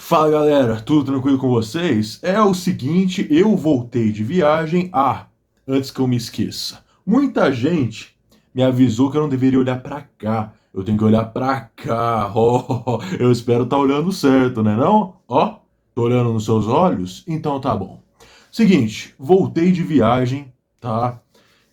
Fala galera, tudo tranquilo com vocês? É o seguinte, eu voltei de viagem. Antes que eu me esqueça, muita gente me avisou que eu não deveria olhar pra cá. Eu tenho que olhar pra cá. Eu espero estar olhando certo, né não? Tô olhando nos seus olhos? Então tá bom. Seguinte, voltei de viagem, tá?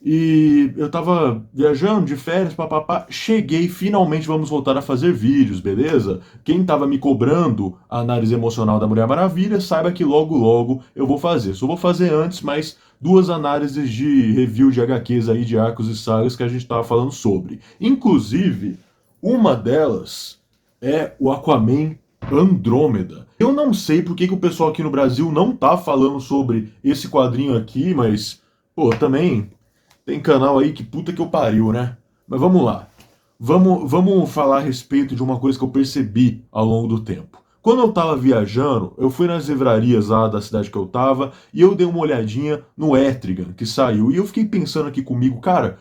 E eu tava viajando de férias, papapá. Cheguei, finalmente vamos voltar a fazer vídeos, beleza? Quem tava me cobrando a análise emocional da Mulher Maravilha, saiba que logo logo eu vou fazer. Só vou fazer antes, mas duas análises de review de HQs aí, de arcos e sagas que a gente tava falando sobre. Inclusive, uma delas é o Aquaman Andrômeda. Eu não sei por que o pessoal aqui no Brasil não tá falando sobre esse quadrinho aqui, mas, pô, também. Tem canal aí que puta que eu pariu, né? Mas vamos lá. Vamos falar a respeito de uma coisa que eu percebi ao longo do tempo. Quando eu tava viajando, eu fui nas livrarias lá da cidade que eu tava e eu dei uma olhadinha no Etrigan que saiu. E eu fiquei pensando aqui comigo, cara,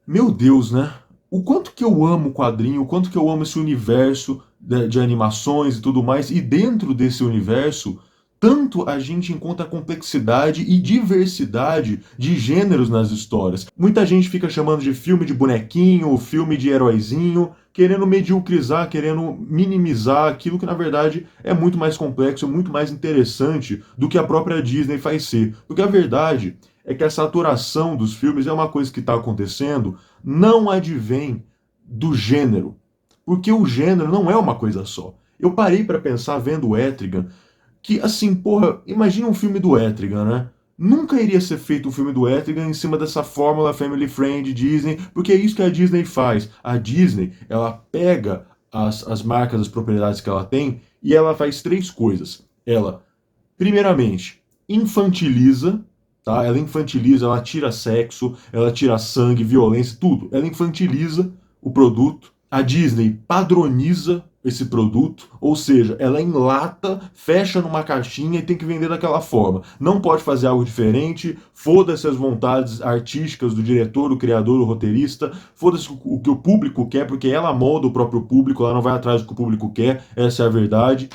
meu Deus, né? O quanto que eu amo o quadrinho, o quanto que eu amo esse universo de animações e tudo mais, e dentro desse universo, tanto a gente encontra complexidade e diversidade de gêneros nas histórias. Muita gente fica chamando de filme de bonequinho, filme de heróizinho, querendo mediocrizar, querendo minimizar aquilo que na verdade é muito mais complexo, muito mais interessante do que a própria Disney faz ser. Porque a verdade é que a saturação dos filmes é uma coisa que está acontecendo, não advém do gênero, porque o gênero não é uma coisa só. Eu parei para pensar vendo o Etrigan, que assim, porra, imagina um filme do Etrigan, né? Nunca iria ser feito um filme do Etrigan em cima dessa fórmula family friend Disney, porque é isso que a Disney faz. A Disney, ela pega as marcas, as propriedades que ela tem, e ela faz três coisas. Ela, primeiramente, infantiliza, tá? Ela infantiliza, ela tira sexo, ela tira sangue, violência, tudo. Ela infantiliza o produto. A Disney padroniza esse produto, ou seja, ela enlata, fecha numa caixinha e tem que vender daquela forma. Não pode fazer algo diferente, foda-se as vontades artísticas do diretor, do criador, do roteirista, foda-se o que o público quer, porque ela molda o próprio público, ela não vai atrás do que o público quer, essa é a verdade.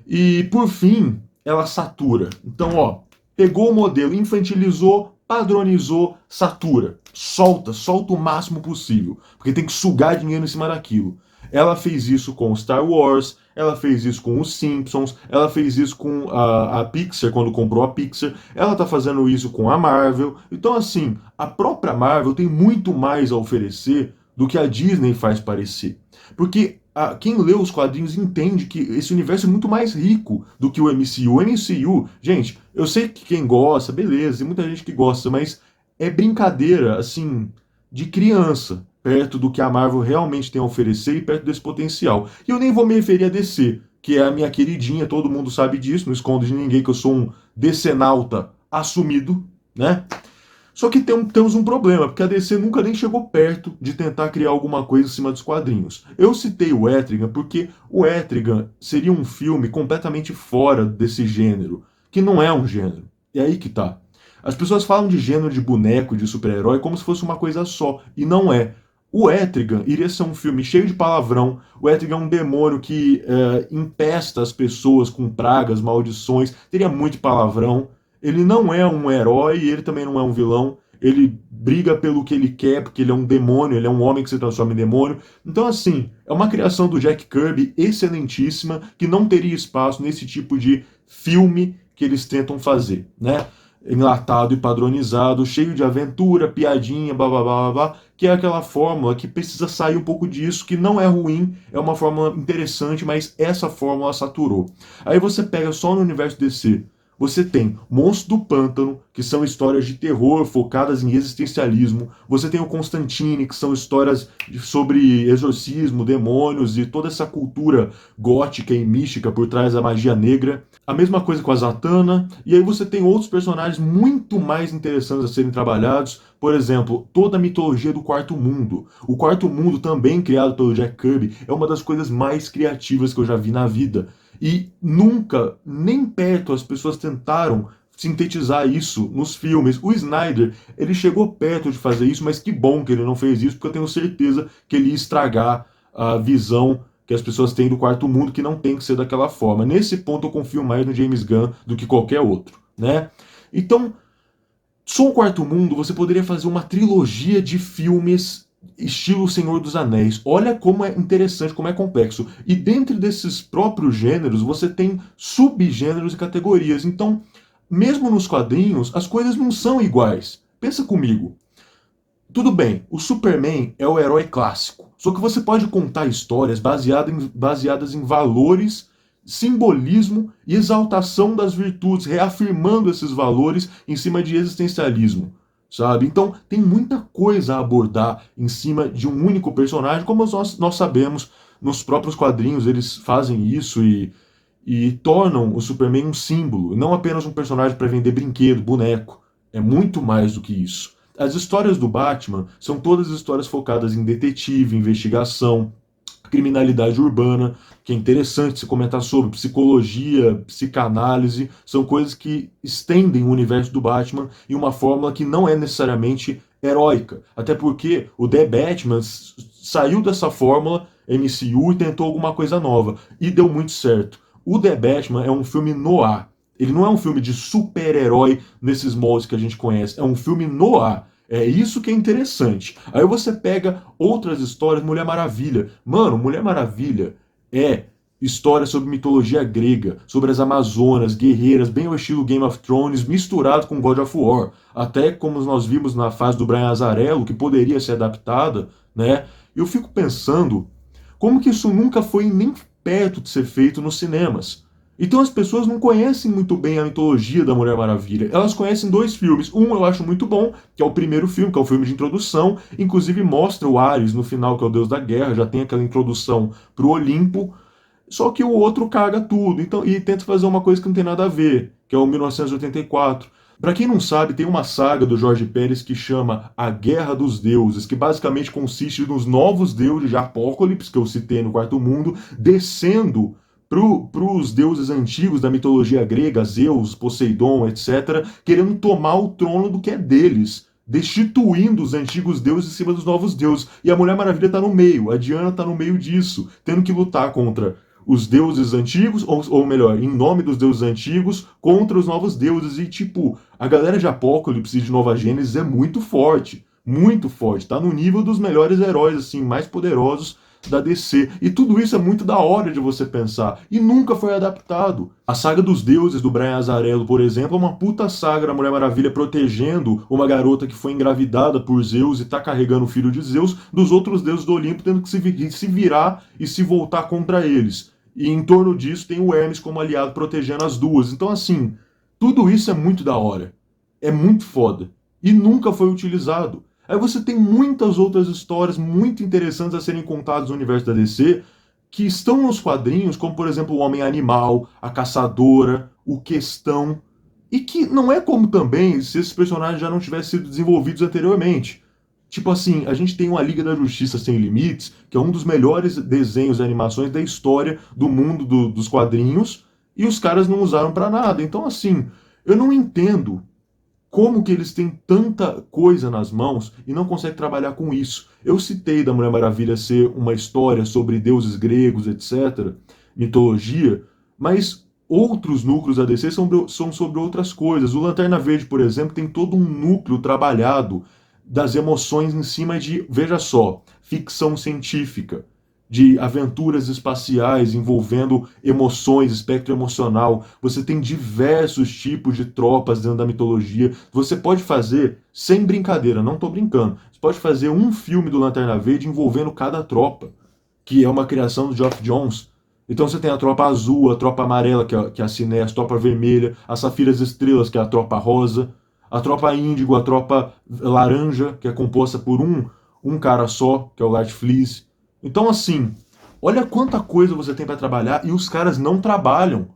E por fim, ela satura. Então, pegou o modelo, infantilizou, padronizou, satura. Solta o máximo possível, porque tem que sugar dinheiro em cima daquilo. Ela fez isso com Star Wars, ela fez isso com os Simpsons, ela fez isso com a Pixar, quando comprou a Pixar, ela tá fazendo isso com a Marvel. Então, assim, a própria Marvel tem muito mais a oferecer do que a Disney faz parecer. Porque quem lê os quadrinhos entende que esse universo é muito mais rico do que o MCU. O MCU, gente, eu sei que quem gosta, beleza, tem muita gente que gosta, mas é brincadeira, assim, de criança, perto do que a Marvel realmente tem a oferecer e perto desse potencial. E eu nem vou me referir a DC, que é a minha queridinha, todo mundo sabe disso, não escondo de ninguém que eu sou um decenalta assumido, né? Só que temos um problema, porque a DC nunca nem chegou perto de tentar criar alguma coisa em cima dos quadrinhos. Eu citei o Etrigan porque o Etrigan seria um filme completamente fora desse gênero, que não é um gênero. E aí que tá. As pessoas falam de gênero de boneco, de super-herói, como se fosse uma coisa só, e não é. O Etrigan iria ser um filme cheio de palavrão. O Etrigan é um demônio que empesta as pessoas com pragas, maldições. Teria muito palavrão. Ele não é um herói, ele também não é um vilão. Ele briga pelo que ele quer, porque ele é um demônio, ele é um homem que se transforma em demônio. Então, assim, é uma criação do Jack Kirby excelentíssima, que não teria espaço nesse tipo de filme que eles tentam fazer, né? Enlatado e padronizado, cheio de aventura, piadinha, blá blá blá blá, blá, que é aquela fórmula que precisa sair um pouco disso, que não é ruim, é uma fórmula interessante, mas essa fórmula saturou. Aí você pega só no universo DC, você tem Monstros do Pântano, que são histórias de terror focadas em existencialismo. Você tem o Constantine, que são histórias sobre exorcismo, demônios e toda essa cultura gótica e mística por trás da magia negra. A mesma coisa com a Zatanna. E aí você tem outros personagens muito mais interessantes a serem trabalhados. Por exemplo, toda a mitologia do Quarto Mundo. O Quarto Mundo, também criado pelo Jack Kirby, é uma das coisas mais criativas que eu já vi na vida. E nunca, nem perto, as pessoas tentaram sintetizar isso nos filmes. O Snyder, ele chegou perto de fazer isso, mas que bom que ele não fez isso, porque eu tenho certeza que ele ia estragar a visão que as pessoas têm do quarto mundo, que não tem que ser daquela forma. Nesse ponto eu confio mais no James Gunn do que qualquer outro, né? Então, só o quarto mundo, você poderia fazer uma trilogia de filmes estilo Senhor dos Anéis. Olha como é interessante, como é complexo. E dentro desses próprios gêneros, você tem subgêneros e categorias. Então, mesmo nos quadrinhos, as coisas não são iguais. Pensa comigo. Tudo bem, o Superman é o herói clássico. Só que você pode contar histórias baseadas em valores, simbolismo e exaltação das virtudes, reafirmando esses valores em cima de existencialismo, sabe? Então tem muita coisa a abordar em cima de um único personagem, como nós sabemos, nos próprios quadrinhos eles fazem isso e tornam o Superman um símbolo, não apenas um personagem para vender brinquedo, boneco. É muito mais do que isso. As histórias do Batman são todas histórias focadas em detetive, investigação, criminalidade urbana, que é interessante se comentar sobre psicologia, psicanálise, são coisas que estendem o universo do Batman em uma fórmula que não é necessariamente heróica. Até porque o The Batman saiu dessa fórmula MCU e tentou alguma coisa nova, e deu muito certo. O The Batman é um filme noir. Ele não é um filme de super-herói nesses moldes que a gente conhece, é um filme noir. É isso que é interessante. Aí você pega outras histórias, Mulher Maravilha. Mano, Mulher Maravilha é história sobre mitologia grega, sobre as Amazonas, guerreiras, bem ao estilo Game of Thrones, misturado com God of War. Até como nós vimos na fase do Brian Azzarello, que poderia ser adaptada, né? Eu fico pensando como que isso nunca foi nem perto de ser feito nos cinemas. Então as pessoas não conhecem muito bem a mitologia da Mulher Maravilha. Elas conhecem dois filmes. Um eu acho muito bom, que é o primeiro filme, que é o filme de introdução. Inclusive mostra o Ares no final, que é o deus da guerra. Já tem aquela introdução pro Olimpo. Só que o outro caga tudo. Então, e tenta fazer uma coisa que não tem nada a ver, que é o 1984. Para quem não sabe, tem uma saga do Jorge Pérez que chama A Guerra dos Deuses, que basicamente consiste nos novos deuses de Apocalipse, que eu citei no Quarto Mundo, descendo para os deuses antigos da mitologia grega, Zeus, Poseidon, etc., querendo tomar o trono do que é deles, destituindo os antigos deuses em cima dos novos deuses. E a Mulher Maravilha está no meio, a Diana está no meio disso, tendo que lutar contra os deuses antigos, ou melhor, em nome dos deuses antigos, contra os novos deuses. E, tipo, a galera de Apocalipse e de Nova Gênesis é muito forte. Muito forte. Tá no nível dos melhores heróis, assim, mais poderosos da DC. E tudo isso é muito da hora de você pensar. E nunca foi adaptado. A saga dos deuses do Brian Azzarello, por exemplo, é uma puta saga da Mulher Maravilha protegendo uma garota que foi engravidada por Zeus e tá carregando o filho de Zeus dos outros deuses do Olimpo, tendo que se virar e se voltar contra eles. E em torno disso tem o Hermes como aliado protegendo as duas. Então, assim, tudo isso é muito da hora. É muito foda. E nunca foi utilizado. Aí você tem muitas outras histórias muito interessantes a serem contadas no universo da DC que estão nos quadrinhos, como por exemplo o Homem-Animal, a Caçadora, o Questão, e que não é como também se esses personagens já não tivessem sido desenvolvidos anteriormente. Tipo assim, a gente tem uma Liga da Justiça Sem Limites, que é um dos melhores desenhos e animações da história do mundo dos quadrinhos, e os caras não usaram pra nada. Então, assim, eu não entendo como que eles têm tanta coisa nas mãos e não conseguem trabalhar com isso. Eu citei da Mulher Maravilha ser uma história sobre deuses gregos, etc., mitologia, mas outros núcleos da DC são sobre outras coisas. O Lanterna Verde, por exemplo, tem todo um núcleo trabalhado das emoções em cima de, veja só, ficção científica, de aventuras espaciais envolvendo emoções, espectro emocional. Você tem diversos tipos de tropas dentro da mitologia. Você pode fazer, sem brincadeira, não estou brincando, você pode fazer um filme do Lanterna Verde envolvendo cada tropa, que é uma criação do Geoff Johns. Então você tem a tropa azul, a tropa amarela, que é a Ciné, a tropa vermelha, as Safiras Estrelas, que é a tropa rosa, a tropa índigo, a tropa laranja, que é composta por um cara só, que é o Light Fleece. Então, assim, olha quanta coisa você tem para trabalhar e os caras não trabalham.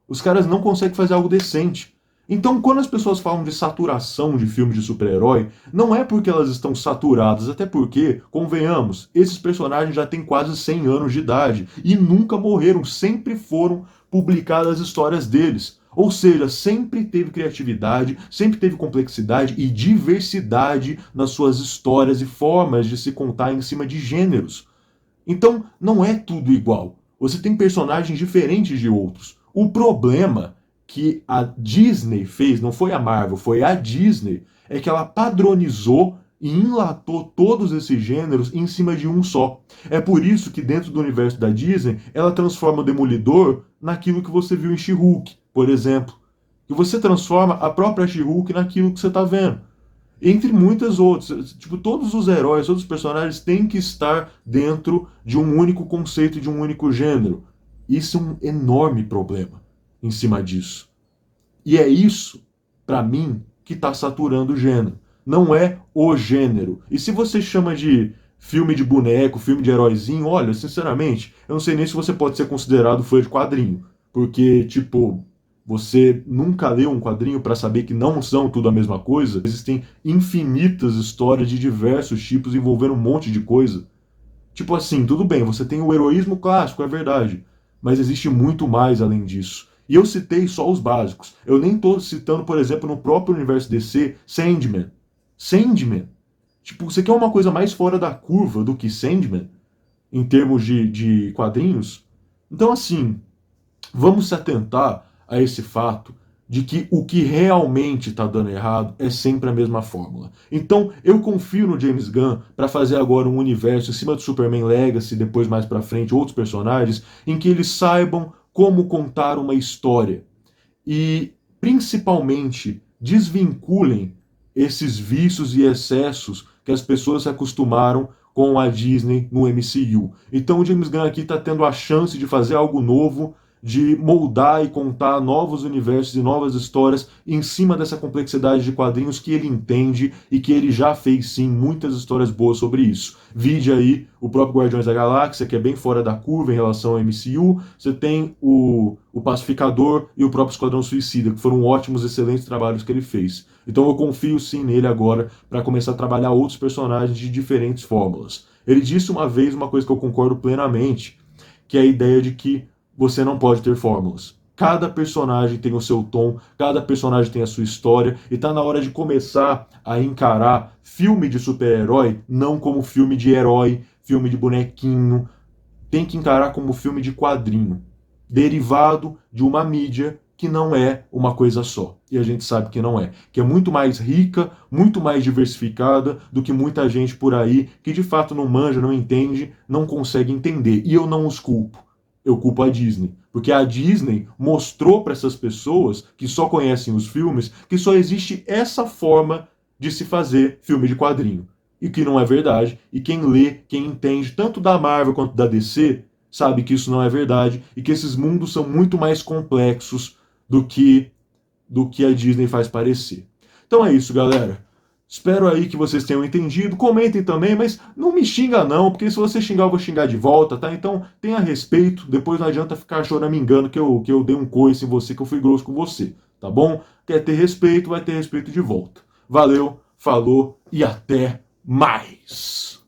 Os caras não conseguem fazer algo decente. Então, quando as pessoas falam de saturação de filmes de super-herói, não é porque elas estão saturadas, até porque, convenhamos, esses personagens já têm quase 100 anos de idade e nunca morreram, sempre foram publicadas as histórias deles. Ou seja, sempre teve criatividade, sempre teve complexidade e diversidade nas suas histórias e formas de se contar em cima de gêneros. Então, não é tudo igual. Você tem personagens diferentes de outros. O problema que a Disney fez, não foi a Marvel, foi a Disney, é que ela padronizou e enlatou todos esses gêneros em cima de um só. É por isso que dentro do universo da Disney, ela transforma o Demolidor naquilo que você viu em She-Hulk, por exemplo. E você transforma a própria She-Hulk naquilo que você está vendo. Entre muitas outras. Tipo, todos os heróis, todos os personagens têm que estar dentro de um único conceito, de um único gênero. Isso é um enorme problema em cima disso. E é isso, para mim, que está saturando o gênero. Não é o gênero. E se você chama de filme de boneco, filme de heróizinho, olha, sinceramente, eu não sei nem se você pode ser considerado fã de quadrinho. Porque, tipo, você nunca leu um quadrinho para saber que não são tudo a mesma coisa. Existem infinitas histórias de diversos tipos envolvendo um monte de coisa. Tipo assim, tudo bem, você tem o heroísmo clássico, é verdade. Mas existe muito mais além disso. E eu citei só os básicos. Eu nem estou citando, por exemplo, no próprio universo DC, Sandman. Sandman. Tipo, você quer uma coisa mais fora da curva do que Sandman, em termos de quadrinhos? Então, assim, vamos se atentar a esse fato de que o que realmente está dando errado é sempre a mesma fórmula. Então, eu confio no James Gunn para fazer agora um universo em cima do Superman Legacy, depois mais para frente outros personagens, em que eles saibam como contar uma história e, principalmente, desvinculem esses vícios e excessos que as pessoas se acostumaram com a Disney no MCU. Então o James Gunn aqui está tendo a chance de fazer algo novo, de moldar e contar novos universos e novas histórias em cima dessa complexidade de quadrinhos que ele entende e que ele já fez sim muitas histórias boas sobre isso. Vide aí o próprio Guardiões da Galáxia, que é bem fora da curva em relação ao MCU. Você tem o Pacificador e o próprio Esquadrão Suicida, que foram ótimos, excelentes trabalhos que ele fez. Então eu confio sim nele agora para começar a trabalhar outros personagens de diferentes fórmulas. Ele disse uma vez uma coisa que eu concordo plenamente, que é a ideia de que você não pode ter fórmulas. Cada personagem tem o seu tom, cada personagem tem a sua história, e tá na hora de começar a encarar filme de super-herói não como filme de herói, filme de bonequinho, tem que encarar como filme de quadrinho, derivado de uma mídia que não é uma coisa só. E a gente sabe que não é. Que é muito mais rica, muito mais diversificada do que muita gente por aí que de fato não manja, não entende, não consegue entender. E eu não os culpo. Eu culpo a Disney. Porque a Disney mostrou para essas pessoas que só conhecem os filmes que só existe essa forma de se fazer filme de quadrinho. E que não é verdade. E quem lê, quem entende, tanto da Marvel quanto da DC, sabe que isso não é verdade e que esses mundos são muito mais complexos do que a Disney faz parecer. Então é isso, galera. Espero aí que vocês tenham entendido. Comentem também, mas não me xinga não, porque se você xingar eu vou xingar de volta, tá? Então tenha respeito, depois não adianta ficar choramingando que eu dei um coice em você, que eu fui grosso com você, tá bom? Quer ter respeito, vai ter respeito de volta. Valeu, falou e até mais!